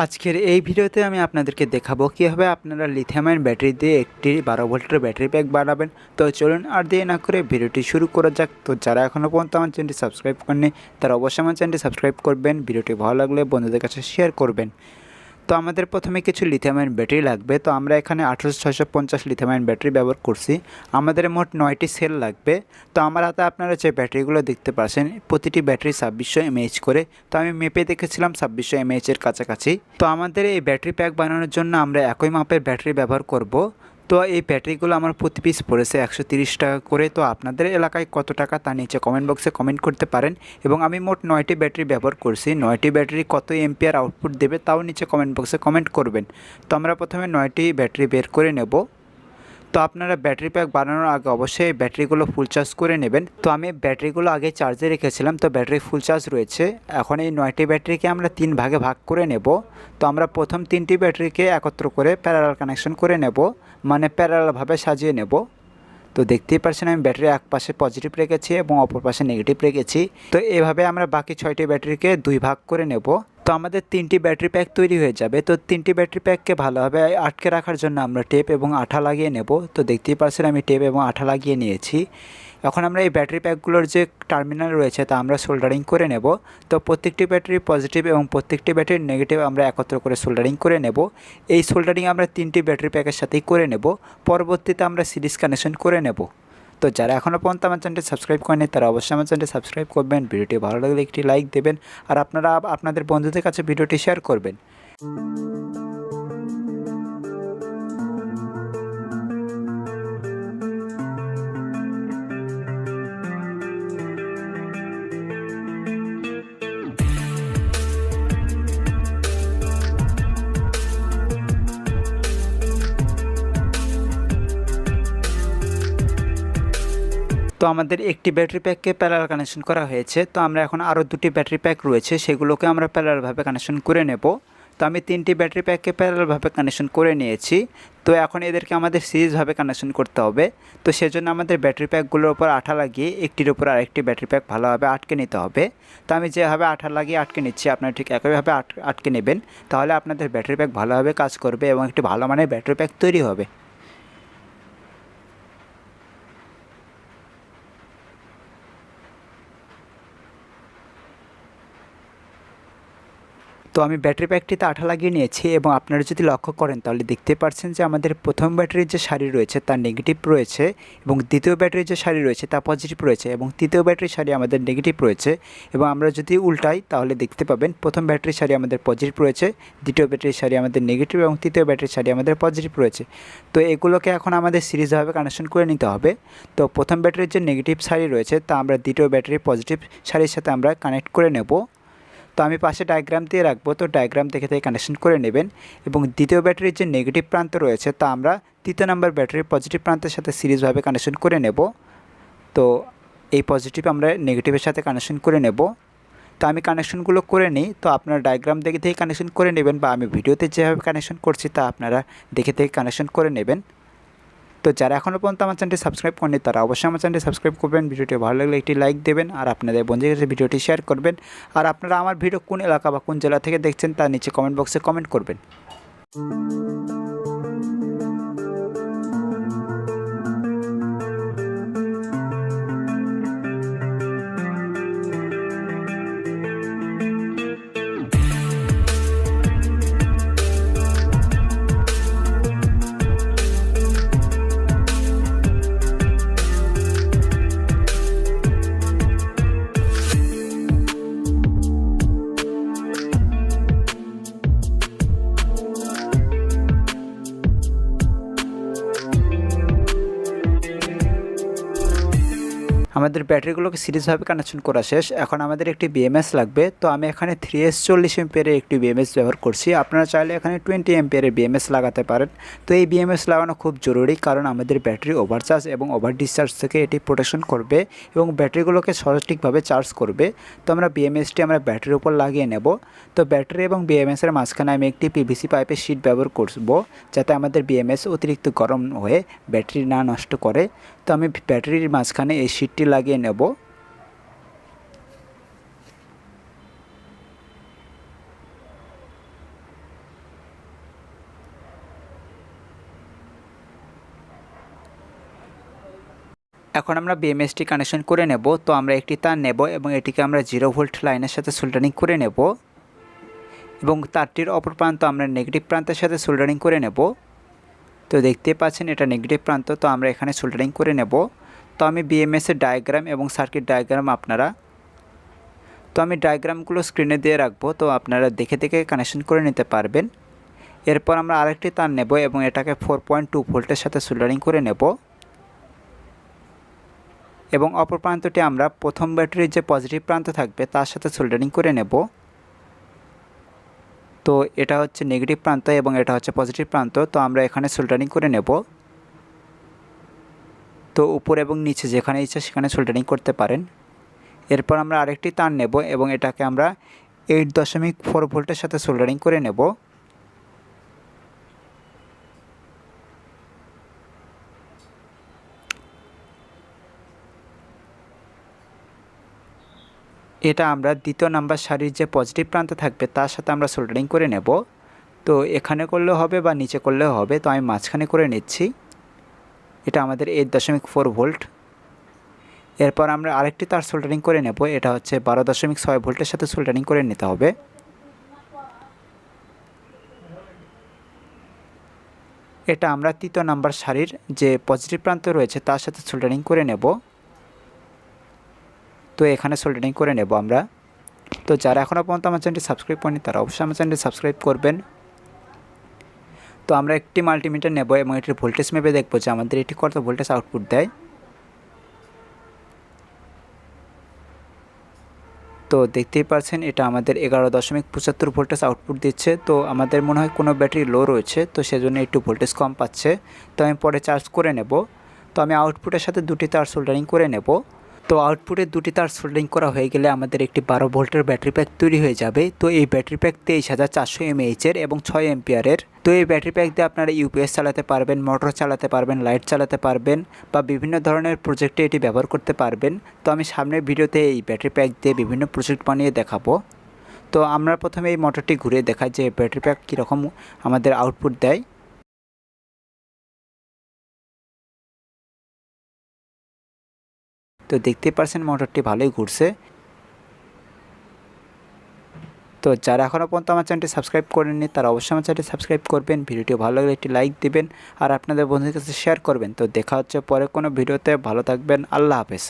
আজকের এই ভিডিওতে আমি আপনাদেরকে দেখাবো কীভাবে আপনারা লিথিয়াম আয়ন ব্যাটারি দিয়ে একটি 12 ভোল্টের ব্যাটারি প্যাক বানাবেন। তো চলুন আর দেরি না করে ভিডিওটি শুরু করা যাক। তো যারা এখনও পর্যন্ত আমার চ্যানেলটি সাবস্ক্রাইব করেননি তারা অবশ্যই আমার চ্যানেলটি সাবস্ক্রাইব করবেন, ভিডিওটি ভালো লাগলে বন্ধুদের কাছে শেয়ার করবেন। তো আমাদের প্রথমে কিছু লিথিয়াম আয়ন ব্যাটারি লাগবে। তো আমরা এখানে 18650 লিথিয়াম আয়ন ব্যাটারি ব্যবহার করছি। আমাদের মোট 9টি সেল লাগবে। তো আমার হাতে আপনারা যে ব্যাটারিগুলো দেখতে পাচ্ছেন প্রতিটি ব্যাটারি 2600 mAh করে। তো আমি মেপে দেখেছিলাম 2600 mAh এর কাছাকাছি। তো আমাদের এই ব্যাটারি প্যাক বানানোর জন্য আমরা একই মাপের ব্যাটারি ব্যবহার করব। তো এই ব্যাটারিগুলো আমার প্রতি পিস পড়েছে 130 টাকা করে। তো আপনাদের এলাকায় কত টাকা তা নিচে কমেন্ট বক্সে কমেন্ট করতে পারেন। এবং আমি মোট 9টি ব্যাটারি ব্যবহার করছি। 9টি ব্যাটারি কত এম্পিয়ার আউটপুট দেবে তাও নিচে কমেন্ট বক্সে কমেন্ট করবেন। তো আমরা প্রথমে 9টি ব্যাটারি বের করে নেব। তো আপনারা ব্যাটারি প্যাক বানানোর আগে অবশ্যই ব্যাটারিগুলো ফুল চার্জ করে নেবেন। তো আমি ব্যাটারিগুলো আগে চার্জে রেখেছিলাম, তো ব্যাটারি ফুল চার্জ রয়েছে। এখন এই 9টি ব্যাটারিকে আমরা 3 ভাগে ভাগ করে নেব। তো আমরা প্রথম 3টি ব্যাটারিকে একত্র করে প্যারালাল কানেকশন করে নেব, মানে প্যারালালভাবে সাজিয়ে নেব। তো দেখতেই পাচ্ছেন আমি ব্যাটারি এক পাশে পজিটিভ রেখেছি এবং অপর পাশে নেগেটিভ রেখেছি। তো এভাবে আমরা বাকি 6টি ব্যাটারিকে 2 ভাগ করে নেব। তো আমাদের 3টি ব্যাটারি প্যাক তৈরি হয়ে যাবে। তো 3টি ব্যাটারি প্যাককে ভালোভাবে আটকে রাখার জন্য আমরা টেপ এবং আঠা লাগিয়ে নেব। তো দেখতেই পাচ্ছেন আমি টেপ এবং আঠা লাগিয়ে নিয়েছি। এখন আমরা এই ব্যাটারি প্যাকগুলোর যে টার্মিনাল রয়েছে তা আমরা সোল্ডারিং করে নেব। তো প্রত্যেকটি ব্যাটারি পজিটিভ এবং প্রত্যেকটি ব্যাটারি নেগেটিভ আমরা একত্র করে সোল্ডারিং করে নেব। এই সোল্ডারিং আমরা 3টি ব্যাটারি প্যাকের সাথেই করে নেব। পরবর্তীতে আমরা সিরিজ কানেকশন করে নেব। তো যারা এখনও পর্যন্ত আমার চ্যানেলটি সাবস্ক্রাইব করেনি তারা অবশ্যই আমার চ্যানেলটি সাবস্ক্রাইব করবেন, ভিডিওটি ভালো লাগলে একটি লাইক দেবেন আর আপনারা আপনাদের বন্ধুদের কাছে ভিডিওটি শেয়ার করবেন। তো আমাদের একটি ব্যাটারি প্যাককে প্যারালাল কানেকশন করা হয়েছে। তো আমরা এখন আরও 2টি ব্যাটারি প্যাক রয়েছে সেগুলোকে আমরা প্যারালালভাবে কানেকশন করে নেব। তো আমি 3টি ব্যাটারি প্যাককে প্যারালালভাবে কানেকশন করে নিয়েছি। তো এখন এদেরকে আমাদের সিরিজভাবে কানেকশন করতে হবে। তো সেজন্য আমাদের ব্যাটারি প্যাকগুলোর উপর আঠা লাগিয়ে একটির উপর আরেকটি ব্যাটারি প্যাক ভালোভাবে আটকে নিতে হবে। তো আমি যেভাবে আঠা লাগিয়ে আটকে নিচ্ছি আপনারা ঠিক একইভাবে আটকে নেবেন, তাহলে আপনাদের ব্যাটারি প্যাক ভালোভাবে কাজ করবে এবং একটি ভালো মানের ব্যাটারি প্যাক তৈরি হবে। তো আমি ব্যাটারি প্যাকটিতে আঠা লাগিয়ে নিয়েছি এবং আপনারা যদি লক্ষ্য করেন তাহলে দেখতে পাচ্ছেন যে আমাদের প্রথম ব্যাটারির যে সারি রয়েছে তার নেগেটিভ রয়েছে এবং দ্বিতীয় ব্যাটারির যে সারি রয়েছে তা পজিটিভ রয়েছে এবং তৃতীয় ব্যাটারির সারি আমাদের নেগেটিভ রয়েছে। এবং আমরা যদি উল্টাই তাহলে দেখতে পাবেন প্রথম ব্যাটারির সারি আমাদের পজিটিভ রয়েছে, দ্বিতীয় ব্যাটারির সারি আমাদের নেগেটিভ এবং তৃতীয় ব্যাটারির সারি আমাদের পজিটিভ রয়েছে। তো এগুলোকে এখন আমাদের সিরিজভাবে কানেকশন করে নিতে হবে। তো প্রথম ব্যাটারির যে নেগেটিভ সারি রয়েছে তা আমরা দ্বিতীয় ব্যাটারির পজিটিভ সারির সাথে আমরা কানেক্ট করে নেব। তো আমি পাশে ডায়াগ্রাম দিয়ে রাখবো, তো ডায়াগ্রাম দেখে কানেকশন করে নেবেন। এবং দ্বিতীয় ব্যাটারির যে নেগেটিভ প্রান্ত রয়েছে তা আমরা তৃতীয় নম্বর ব্যাটারির পজিটিভ প্রান্তের সাথে সিরিজভাবে কানেকশন করে নেব। তো এই পজিটিভ আমরা নেগেটিভের সাথে কানেকশন করে নেব। তো আমি কানেকশনগুলো করে নিই। তো আপনারা ডায়াগ্রাম দেখে কানেকশন করে নেবেন বা আমি ভিডিওতে যেভাবে কানেকশন করছি তা আপনারা দেখে কানেকশন করে নেবেন। তো যারা এখনও পর্যন্ত আমার চ্যানেলটি সাবস্ক্রাইব করেনি তারা অবশ্যই আমার চ্যানেলটি সাবস্ক্রাইব করবেন, ভিডিওটি ভালো লাগলে একটি লাইক দেবেন আর আপনাদের বন্ধুদের কাছে ভিডিওটি শেয়ার করবেন। আর আপনারা আমার ভিডিও কোন এলাকা বা কোন জেলা থেকে দেখছেন তার নিচে কমেন্ট বক্সে কমেন্ট করবেন। আমাদের ব্যাটারিগুলোকে সিরিজভাবে কানেকশন করা শেষ। এখন আমাদের একটি বিএমএস লাগবে। তো আমি এখানে 3S 40 এম্পিয়ারের একটি বিএমএস ব্যবহার করছি। আপনারা চাইলে এখানে 20 এম্পিয়ারের বিএমএস লাগাতে পারেন। তো এই বিএমএস লাগানো খুব জরুরি, কারণ আমাদের ব্যাটারি ওভারচার্জ এবং ওভার ডিসচার্জ থেকে এটি প্রোটেকশন করবে এবং ব্যাটারিগুলোকে সঠিকভাবে চার্জ করবে। তো আমরা বিএমএসটি আমরা ব্যাটারির উপর লাগিয়ে নেব। তো ব্যাটারি এবং বিএমএসের মাঝখানে আমি একটি পিভিসি পাইপের শিট ব্যবহার করব, যাতে আমাদের বিএমএস অতিরিক্ত গরম হয়ে ব্যাটারি না নষ্ট করে। তো আমি ব্যাটারির মাঝখানে এই শিটটি লাগিয়ে নেব। এখন আমরা বিএমএসটি কানেকশন করে নেব। তো আমরা একটি তার নেব এবং এটিকে আমরা 0 ভোল্ট লাইনের সাথে সোল্ডারিং করে নেব এবং তারটির অপর প্রান্ত আমরা নেগেটিভ প্রান্তের সাথে সোল্ডারিং করে নেব। তো দেখতে পাচ্ছেন এটা নেগেটিভ প্রান্ত, তো আমরা এখানে সোল্ডারিং করে নেব। তো আমি বিএমএসের ডায়াগ্রাম এবং সার্কিট ডায়াগ্রাম আমি ডায়াগ্রামগুলো স্ক্রিনে দিয়ে রাখবো, তো আপনারা দেখে দেখে কানেকশন করে নিতে পারবেন। এরপর আমরা আরেকটি তার নেব এবং এটাকে 4.2 ভোল্টের সাথে সোল্ডারিং করে নেব এবং অপর প্রান্তটি আমরা প্রথম ব্যাটারির যে পজিটিভ প্রান্ত থাকবে তার সাথে সোল্ডারিং করে নেব। তো এটা হচ্ছে নেগেটিভ প্রান্ত এবং এটা হচ্ছে পজিটিভ প্রান্ত, তো আমরা এখানে সোল্ডারিং করে নেব। তো উপর এবং নিচে যেখানে ইচ্ছা সেখানে সোল্ডারিং করতে পারেন। এরপর আমরা আরেকটি তার নেব এবং এটাকে আমরা 8.4 ভোল্টের সাথে সোল্ডারিং করে নেব। এটা আমরা দ্বিতীয় নাম্বার সারির যে পজিটিভ প্রান্ত থাকবে তার সাথে আমরা সোল্ডারিং করে নেব। তো এখানে করলেও হবে বা নিচে করলেও হবে, তো আমি মাঝখানে করে নিচ্ছি। এটা আমাদের 8.4 ভোল্ট। এরপর আমরা আরেকটি তার সোল্ডারিং করে নেব, এটা হচ্ছে 12.6 ভোল্টের সাথে সোল্ডারিং করে নিতে হবে। এটা আমরা তৃতীয় নাম্বার সারির যে পজিটিভ প্রান্ত রয়েছে তার সাথে সোল্ডারিং করে নেব। তো এখানে সোল্ডারিং করে নেব আমরা। তো যারা এখনও পর্যন্ত আমার চ্যানেলটি সাবস্ক্রাইব করেনি তারা অবশ্যই আমার চ্যানেলটি সাবস্ক্রাইব করবেন। তো আমরা একটি মাল্টিমিটার নেব এবং এটির ভোল্টেজ মেপে দেখব যে আমাদের এটি কত ভোল্টেজ আউটপুট দেয়। তো দেখতেই পাচ্ছেন এটা আমাদের 11.75 ভোল্টেজ আউটপুট দিচ্ছে। তো আমাদের মনে হয় কোনো ব্যাটারি লো রয়েছে, তো সেজন্য একটু ভোল্টেজ কম পাচ্ছে। তো আমি পরে চার্জ করে নেব। তো আমি আউটপুটের সাথে দুটি তার সোল্ডারিং করে নেব। তো আউটপুটে দুটি তার সোল্ডারিং করা হয়ে গেলে আমাদের একটি 12 ভোল্টের ব্যাটারি প্যাক তৈরি হয়ে যাবে। তো এই ব্যাটারি প্যাক 23,400 mAh-এর এবং 6 অ্যাম্পিয়ারের। তো এই ব্যাটারি প্যাক দিয়ে আপনারা ইউপিএস চালাতে পারবেন, মোটর চালাতে পারবেন, লাইট চালাতে পারবেন বা বিভিন্ন ধরনের প্রজেক্টে এটি ব্যবহার করতে পারবেন। তো আমি সামনের ভিডিওতে এই ব্যাটারি প্যাক দিয়ে বিভিন্ন প্রজেক্ট বানিয়ে দেখাবো। তো আমরা প্রথমে এই মোটরটি ঘুরে দেখাই যে ব্যাটারি প্যাক কীরকম আমাদের আউটপুট দেয়। তো দেখতেই পাচ্ছেন মোটরটি ভালোই ঘুরছে। তো যারা এখনও পর্যন্ত আমার চ্যানেলটি সাবস্ক্রাইব করেননি তারা অবশ্যই আমার চ্যানেলটি সাবস্ক্রাইব করবেন, ভিডিওটি ভালো লাগলে একটি লাইক দিবেন আর আপনাদের বন্ধুদের কাছে শেয়ার করবেন। তো দেখা হচ্ছে পরে কোনো ভিডিওতে, ভালো থাকবেন, আল্লাহ হাফেজ।